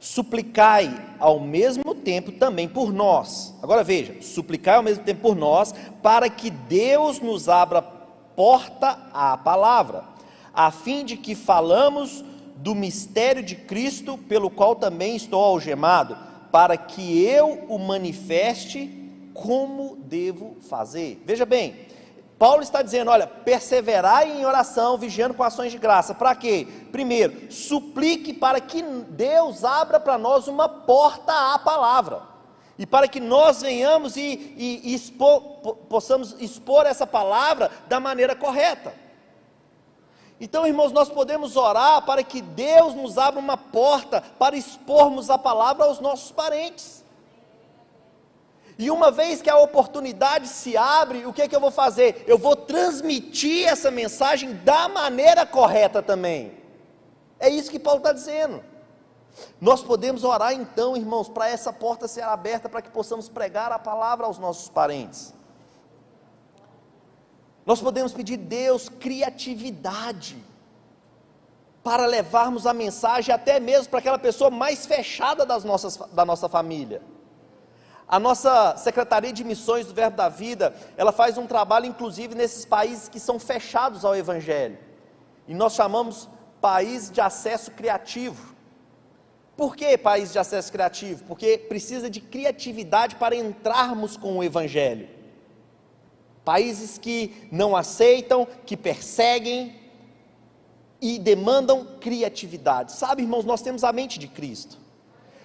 suplicai ao mesmo tempo também por nós. Agora veja, suplicai ao mesmo tempo por nós, para que Deus nos abra porta à palavra, a fim de que falamos do mistério de Cristo, pelo qual também estou algemado, para que eu o manifeste como devo fazer. Veja bem, Paulo está dizendo, olha, perseverai em oração, vigiando com ações de graça. Para quê? Primeiro, suplique para que Deus abra para nós uma porta à palavra. E para que nós venhamos possamos expor essa palavra da maneira correta. Então, irmãos, nós podemos orar para que Deus nos abra uma porta para expormos a palavra aos nossos parentes. E uma vez que a oportunidade se abre, o que é que eu vou fazer? Eu vou transmitir essa mensagem da maneira correta também. É isso que Paulo está dizendo. Nós podemos orar então, irmãos, para essa porta ser aberta, para que possamos pregar a palavra aos nossos parentes. Nós podemos pedir a Deus criatividade, para levarmos a mensagem até mesmo para aquela pessoa mais fechada da nossa família. A nossa Secretaria de Missões do Verbo da Vida, ela faz um trabalho inclusive nesses países que são fechados ao Evangelho, e nós chamamos país de acesso criativo. Por que país de acesso criativo? Porque precisa de criatividade para entrarmos com o Evangelho. Países que não aceitam, que perseguem, e demandam criatividade. Sabe, irmãos, nós temos a mente de Cristo.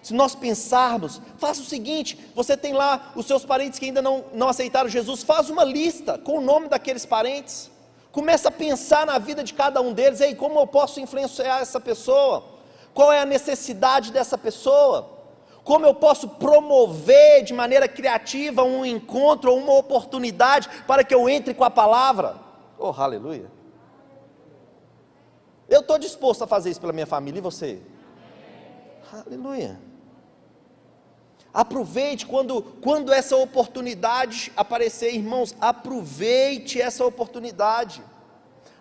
Se nós pensarmos, faça o seguinte: você tem lá os seus parentes que ainda não aceitaram Jesus, faz uma lista com o nome daqueles parentes, começa a pensar na vida de cada um deles. Ei, como eu posso influenciar essa pessoa? Qual é a necessidade dessa pessoa? Como eu posso promover de maneira criativa um encontro ou uma oportunidade para que eu entre com a palavra? Oh, aleluia! Eu estou disposto a fazer isso pela minha família, e você? Aleluia! Aproveite quando essa oportunidade aparecer, irmãos, aproveite essa oportunidade,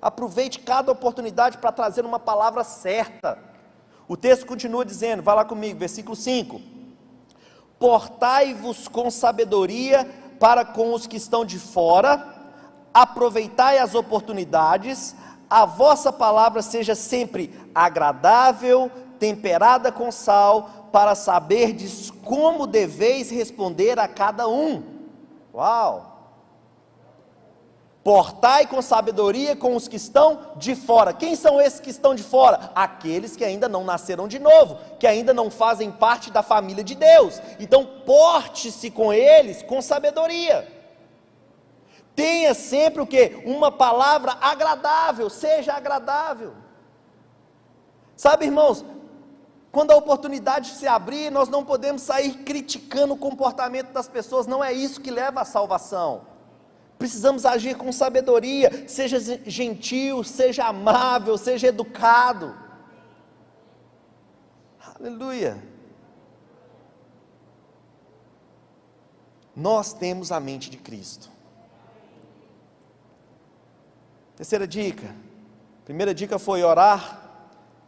aproveite cada oportunidade para trazer uma palavra certa. O texto continua dizendo, vai lá comigo, versículo 5: portai-vos com sabedoria para com os que estão de fora, aproveitai as oportunidades, a vossa palavra seja sempre agradável, temperada com sal, para saberdes como deveis responder a cada um. Uau! Portai com sabedoria com os que estão de fora. Quem são esses que estão de fora? Aqueles que ainda não nasceram de novo, que ainda não fazem parte da família de Deus. Então porte-se com eles com sabedoria. Tenha sempre o quê? Uma palavra agradável, seja agradável. Sabe, irmãos, quando a oportunidade se abrir, nós não podemos sair criticando o comportamento das pessoas, não é isso que leva à salvação. Precisamos agir com sabedoria, seja gentil, seja amável, seja educado. Aleluia! Nós temos a mente de Cristo. Terceira dica. Primeira dica foi orar.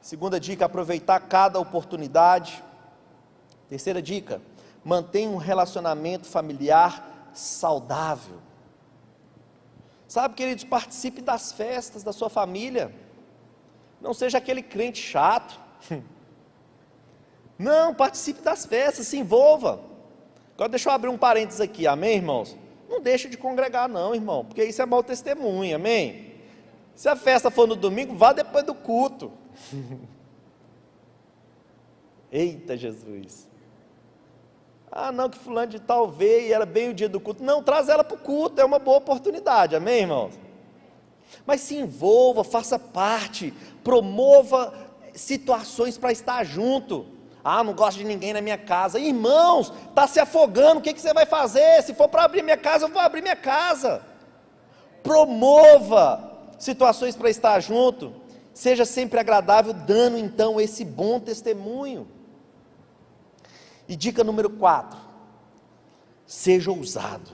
Segunda dica, aproveitar cada oportunidade. Terceira dica, mantenha um relacionamento familiar saudável. Sabe, queridos, participe das festas da sua família. Não seja aquele crente chato. Não, participe das festas, se envolva. Agora deixa eu abrir um parênteses aqui, amém, irmãos? Não deixe de congregar não, irmão, porque isso é mau testemunho, amém? Se a festa for no domingo, vá depois do culto. Eita Jesus! Ah não, que fulano de tal veio e era bem o dia do culto. Não, traz ela para o culto, é uma boa oportunidade, amém, irmãos? Mas se envolva, faça parte, promova situações para estar junto. Ah, não gosto de ninguém na minha casa. Irmãos, está se afogando, o que você vai fazer? Se for para abrir minha casa, eu vou abrir minha casa. Promova situações para estar junto, seja sempre agradável, dando então esse bom testemunho. E dica número 4, seja ousado,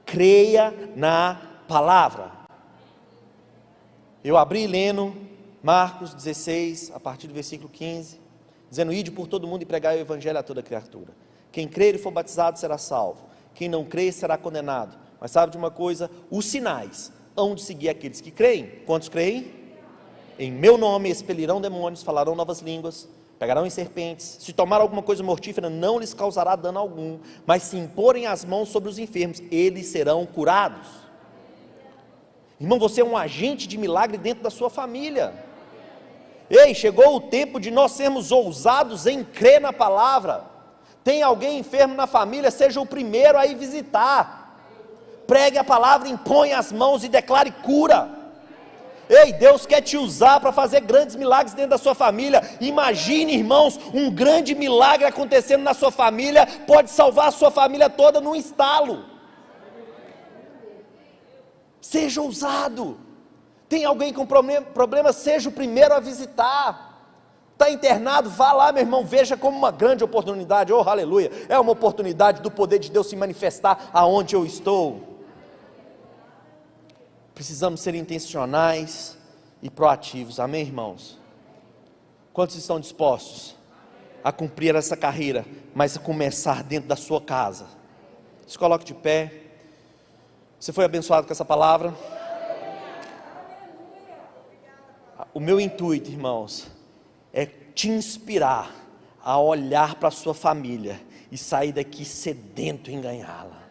creia na palavra. Eu abri lendo Marcos 16, a partir do versículo 15, dizendo: ide por todo mundo e pregai o evangelho a toda criatura. Quem crer e for batizado será salvo, quem não crer será condenado. Mas sabe de uma coisa? Os sinais hão de seguir aqueles que creem. Quantos creem? Em meu nome expelirão demônios, falarão novas línguas, pegarão em serpentes, se tomar alguma coisa mortífera não lhes causará dano algum, mas se imporem as mãos sobre os enfermos, eles serão curados. Irmão, você é um agente de milagre dentro da sua família. Ei, chegou o tempo de nós sermos ousados em crer na palavra. Tem alguém enfermo na família, seja o primeiro a ir visitar. Pregue a palavra, imponha as mãos e declare cura. Ei, Deus quer te usar para fazer grandes milagres dentro da sua família. Imagine, irmãos, um grande milagre acontecendo na sua família, pode salvar a sua família toda num estalo. Seja ousado. Tem alguém com problema, seja o primeiro a visitar. Está internado, vá lá, meu irmão, veja como uma grande oportunidade. Oh, aleluia, é uma oportunidade do poder de Deus se manifestar aonde eu estou. Precisamos ser intencionais e proativos, amém, irmãos? Quantos estão dispostos a cumprir essa carreira, mas a começar dentro da sua casa? Se coloque de pé. Você foi abençoado com essa palavra? O meu intuito, irmãos, é te inspirar a olhar para a sua família e sair daqui sedento em ganhá-la.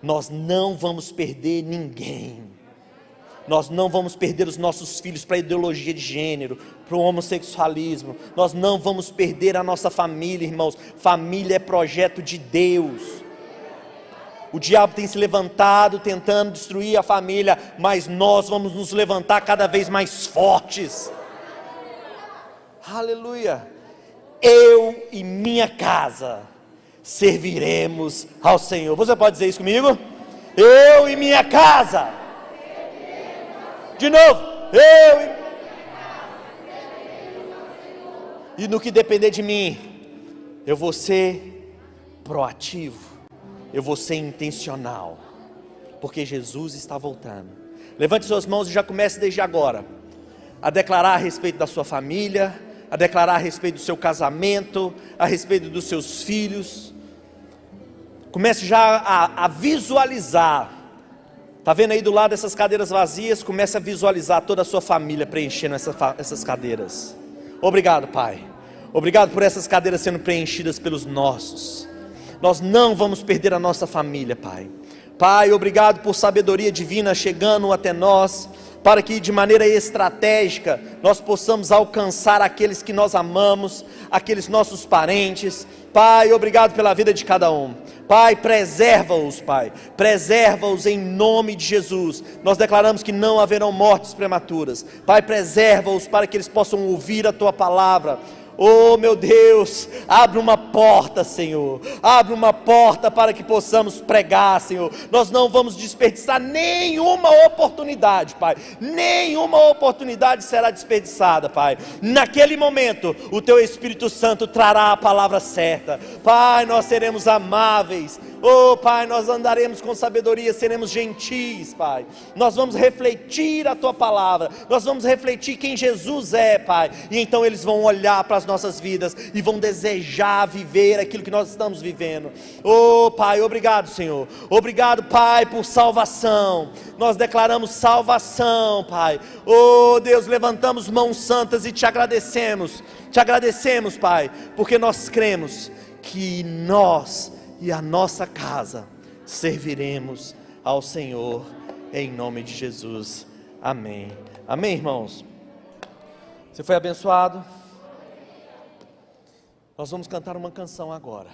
Nós não vamos perder ninguém. Nós não vamos perder os nossos filhos para a ideologia de gênero, para o homossexualismo. Nós não vamos perder a nossa família, irmãos. Família é projeto de Deus. O diabo tem se levantado tentando destruir a família, mas nós vamos nos levantar cada vez mais fortes. Aleluia. Eu e minha casa serviremos ao Senhor. Você pode dizer isso comigo? Eu e minha casa. De novo, e no que depender de mim, eu vou ser proativo, eu vou ser intencional, porque Jesus está voltando. Levante suas mãos e já comece desde agora a declarar a respeito da sua família, a declarar a respeito do seu casamento, a respeito dos seus filhos. Comece já a visualizar. Está vendo aí do lado dessas cadeiras vazias? Comece a visualizar toda a sua família preenchendo essas cadeiras. Obrigado, Pai. Obrigado por essas cadeiras sendo preenchidas pelos nossos. Nós não vamos perder a nossa família, Pai. Pai, obrigado por sabedoria divina chegando até nós, para que de maneira estratégica nós possamos alcançar aqueles que nós amamos, aqueles nossos parentes. Pai, obrigado pela vida de cada um. Pai, preserva-os, Pai, preserva-os em nome de Jesus. Nós declaramos que não haverão mortes prematuras. Pai, preserva-os para que eles possam ouvir a Tua palavra. Oh meu Deus, abre uma porta, Senhor, abre uma porta para que possamos pregar, Senhor. Nós não vamos desperdiçar nenhuma oportunidade, Pai, nenhuma oportunidade será desperdiçada, Pai. Naquele momento, o Teu Espírito Santo trará a palavra certa, Pai. Nós seremos amáveis, oh Pai, nós andaremos com sabedoria, seremos gentis, Pai. Nós vamos refletir a Tua palavra, nós vamos refletir quem Jesus é, Pai, e então eles vão olhar para as nossas vidas e vão desejar viver aquilo que nós estamos vivendo. Oh Pai, obrigado, Senhor. Obrigado, Pai, por salvação. Nós declaramos salvação, Pai. Oh Deus, levantamos mãos santas e Te agradecemos. Te agradecemos, Pai, porque nós cremos que nós e a nossa casa serviremos ao Senhor, em nome de Jesus. Amém. Amém, irmãos. Você foi abençoado? Nós vamos cantar uma canção agora.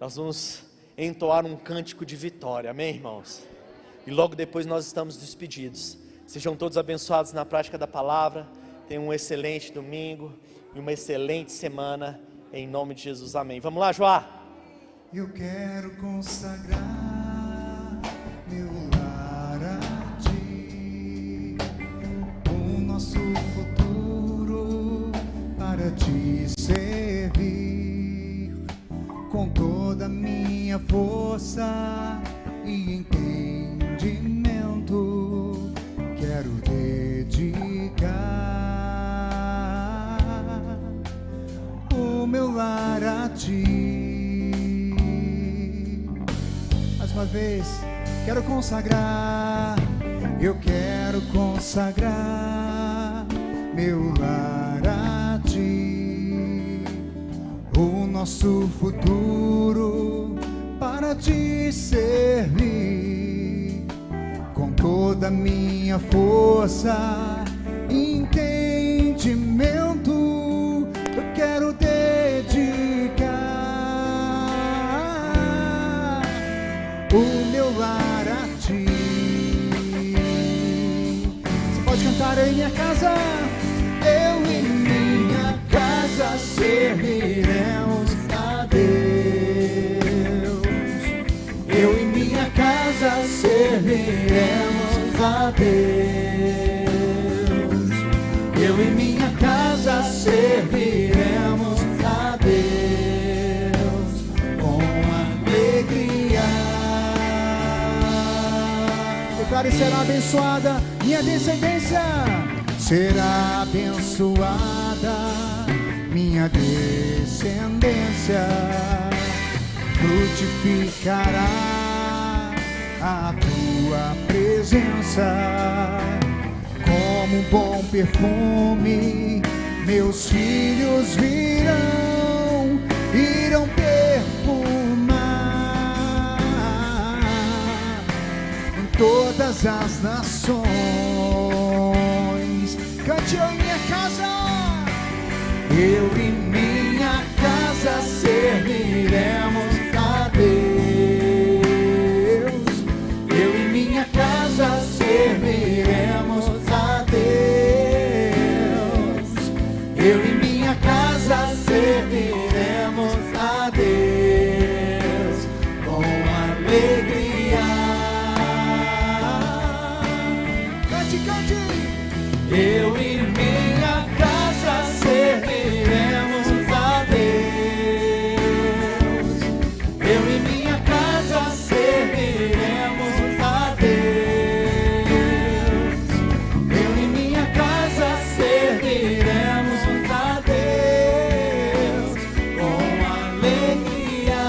Nós vamos entoar um cântico de vitória. Amém, irmãos? E logo depois nós estamos despedidos. Sejam todos abençoados na prática da palavra. Tenham um excelente domingo e uma excelente semana, em nome de Jesus. Amém. Vamos lá, Joá. Eu quero consagrar meu lar a Ti, o nosso futuro para Te servir, com toda a minha força e entendimento. Quero dedicar o meu lar a Ti. Uma vez, quero consagrar, eu quero consagrar meu lar a Ti, o nosso futuro para Te servir, com toda a minha força e entendimento. Eu quero dedicar o meu lar a Ti. Você pode cantar: eu e minha casa, eu e minha casa serviremos a Deus. Eu e minha casa serviremos a Deus. Eu e minha casa serviremos a Deus com alegria. Declare: será abençoada minha descendência, será abençoada minha descendência, frutificará a Tua presença, como um bom perfume, meus filhos irão perfumar todas as nações. Cante: eu e minha casa, eu e minha casa serviremos a Deus. Eu e minha casa serviremos a Deus. Eu e minha casa serviremos a Deus com alegria. Cante, cante. Eu e minha casa serviremos a Deus. Eu e minha casa serviremos a Deus. Eu e minha casa serviremos a Deus com alegria.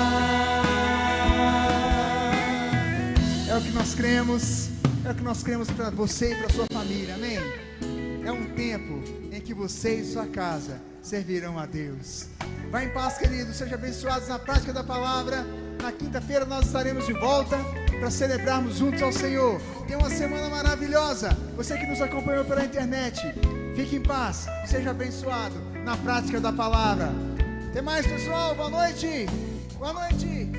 É o que nós cremos. É o que nós queremos para você e para sua família, amém? É um tempo em que você e sua casa servirão a Deus. Vá em paz, queridos, sejam abençoados na prática da palavra. Na quinta-feira nós estaremos de volta para celebrarmos juntos ao Senhor. Tenha uma semana maravilhosa. Você que nos acompanhou pela internet, fique em paz, seja abençoado na prática da palavra. Até mais, pessoal, boa noite. Boa noite.